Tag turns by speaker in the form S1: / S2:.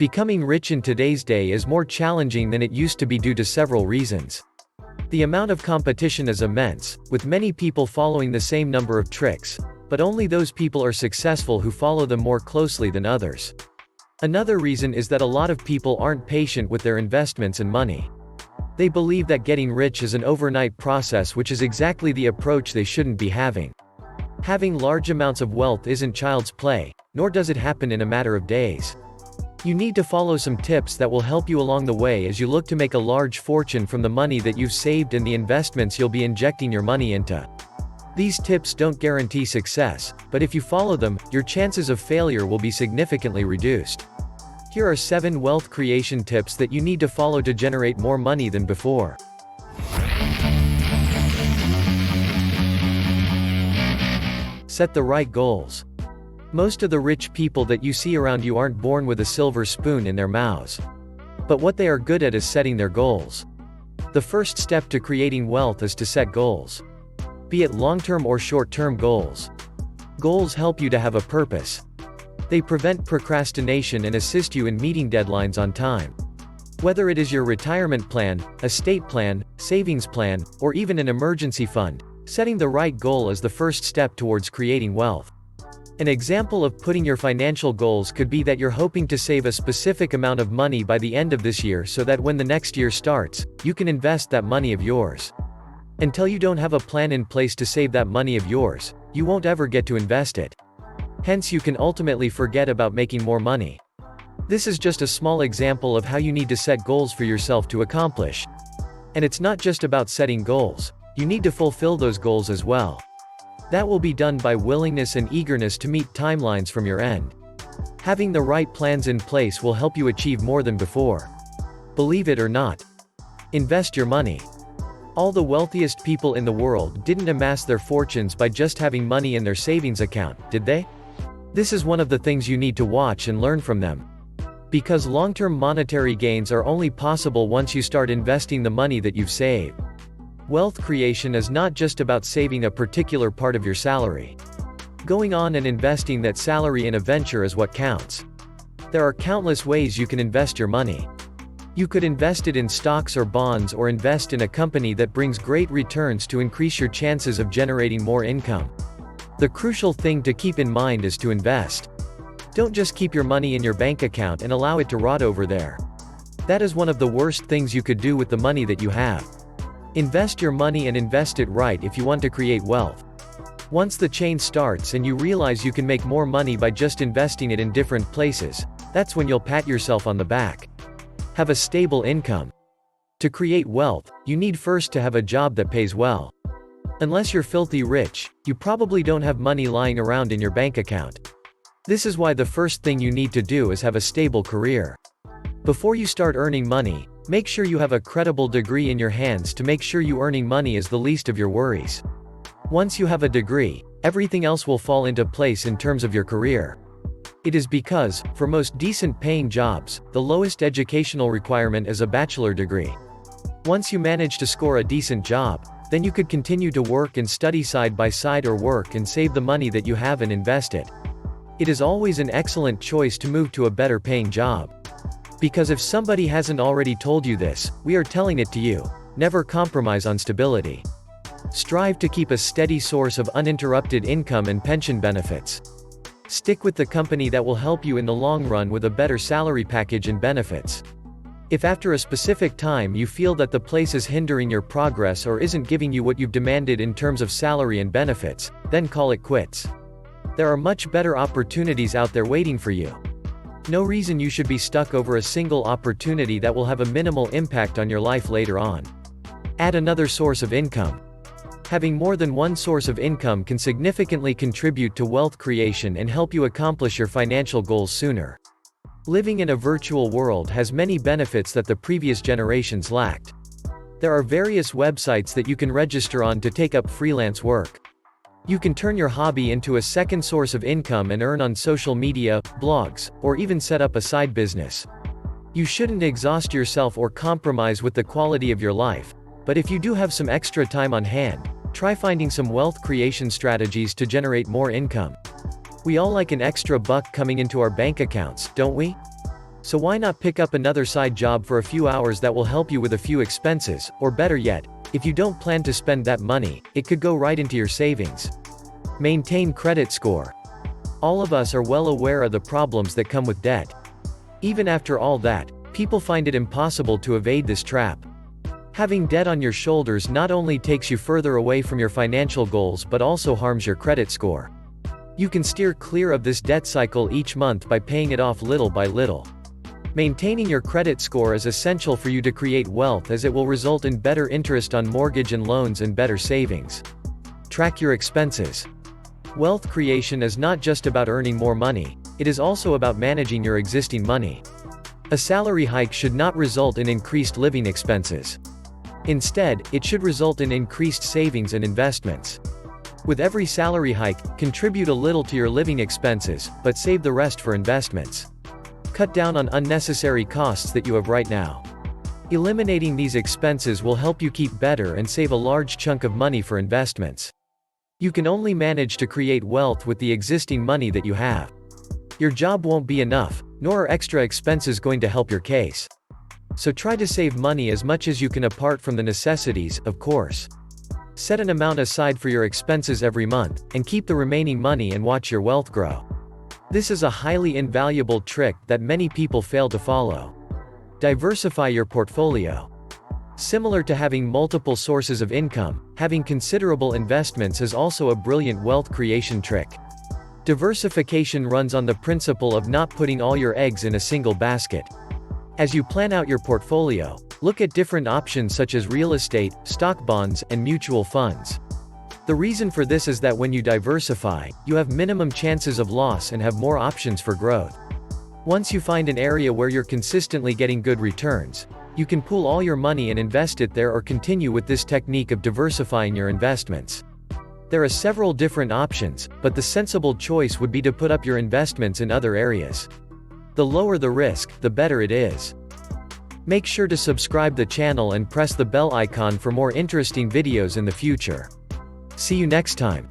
S1: Becoming rich in today's day is more challenging than it used to be due to several reasons. The amount of competition is immense, with many people following the same number of tricks, but only those people are successful who follow them more closely than others. Another reason is that a lot of people aren't patient with their investments and money. They believe that getting rich is an overnight process, which is exactly the approach they shouldn't be having. Having large amounts of wealth isn't child's play, nor does it happen in a matter of days. You need to follow some tips that will help you along the way as you look to make a large fortune from the money that you've saved and the investments you'll be injecting your money into. These tips don't guarantee success, but if you follow them, your chances of failure will be significantly reduced. Here are 7 wealth creation tips that you need to follow to generate more money than before. Set the right goals. Most of the rich people that you see around you aren't born with a silver spoon in their mouths. But what they are good at is setting their goals. The first step to creating wealth is to set goals. Be it long-term or short-term goals. Goals help you to have a purpose. They prevent procrastination and assist you in meeting deadlines on time. Whether it is your retirement plan, estate plan, savings plan, or even an emergency fund, setting the right goal is the first step towards creating wealth. An example of putting your financial goals could be that you're hoping to save a specific amount of money by the end of this year so that when the next year starts, you can invest that money of yours. Until you don't have a plan in place to save that money of yours, you won't ever get to invest it. Hence, you can ultimately forget about making more money. This is just a small example of how you need to set goals for yourself to accomplish. And it's not just about setting goals, you need to fulfill those goals as well. That will be done by willingness and eagerness to meet timelines from your end. Having the right plans in place will help you achieve more than before. Believe it or not. Invest your money. All the wealthiest people in the world didn't amass their fortunes by just having money in their savings account, did they? This is one of the things you need to watch and learn from them. Because long-term monetary gains are only possible once you start investing the money that you've saved. Wealth creation is not just about saving a particular part of your salary. Going on and investing that salary in a venture is what counts. There are countless ways you can invest your money. You could invest it in stocks or bonds, or invest in a company that brings great returns to increase your chances of generating more income. The crucial thing to keep in mind is to invest. Don't just keep your money in your bank account and allow it to rot over there. That is one of the worst things you could do with the money that you have. Invest your money, and invest it right if you want to create wealth. Once the chain starts and you realize you can make more money by just investing it in different places, that's when you'll pat yourself on the back. Have a stable income. To create wealth, you need first to have a job that pays well. Unless you're filthy rich, you probably don't have money lying around in your bank account. This is why the first thing you need to do is have a stable career. Before you start earning money, make sure you have a credible degree in your hands to make sure you earning money is the least of your worries. Once you have a degree, everything else will fall into place in terms of your career. It is because, for most decent paying jobs, the lowest educational requirement is a bachelor degree. Once you manage to score a decent job, then you could continue to work and study side by side, or work and save the money that you have and invest it. It is always an excellent choice to move to a better paying job. Because if somebody hasn't already told you this, we are telling it to you. Never compromise on stability. Strive to keep a steady source of uninterrupted income and pension benefits. Stick with the company that will help you in the long run with a better salary package and benefits. If after a specific time you feel that the place is hindering your progress or isn't giving you what you've demanded in terms of salary and benefits, then call it quits. There are much better opportunities out there waiting for you. No reason you should be stuck over a single opportunity that will have a minimal impact on your life later on. Add another source of income. Having more than one source of income can significantly contribute to wealth creation and help you accomplish your financial goals sooner. Living in a virtual world has many benefits that the previous generations lacked. There are various websites that you can register on to take up freelance work. You can turn your hobby into a second source of income and earn on social media, blogs, or even set up a side business. You shouldn't exhaust yourself or compromise with the quality of your life, but if you do have some extra time on hand, try finding some wealth creation strategies to generate more income. We all like an extra buck coming into our bank accounts, don't we? So why not pick up another side job for a few hours that will help you with a few expenses, or better yet, if you don't plan to spend that money, it could go right into your savings. Maintain credit score. All of us are well aware of the problems that come with debt. Even after all that, people find it impossible to evade this trap. Having debt on your shoulders not only takes you further away from your financial goals but also harms your credit score. You can steer clear of this debt cycle each month by paying it off little by little. Maintaining your credit score is essential for you to create wealth, as it will result in better interest on mortgage and loans and better savings. Track your expenses. Wealth creation is not just about earning more money, it is also about managing your existing money. A salary hike should not result in increased living expenses. Instead, it should result in increased savings and investments. With every salary hike, contribute a little to your living expenses, but save the rest for investments. Cut down on unnecessary costs that you have right now. Eliminating these expenses will help you keep better and save a large chunk of money for investments. You can only manage to create wealth with the existing money that you have. Your job won't be enough, nor are extra expenses going to help your case. So try to save money as much as you can apart from the necessities, of course. Set an amount aside for your expenses every month, and keep the remaining money and watch your wealth grow. This is a highly invaluable trick that many people fail to follow. Diversify your portfolio. Similar to having multiple sources of income, having considerable investments is also a brilliant wealth creation trick. Diversification runs on the principle of not putting all your eggs in a single basket. As you plan out your portfolio, look at different options such as real estate, stock bonds, and mutual funds. The reason for this is that when you diversify, you have minimum chances of loss and have more options for growth. Once you find an area where you're consistently getting good returns, you can pool all your money and invest it there, or continue with this technique of diversifying your investments. There are several different options, but the sensible choice would be to put up your investments in other areas. The lower the risk, the better it is. Make sure to subscribe the channel and press the bell icon for more interesting videos in the future. See you next time.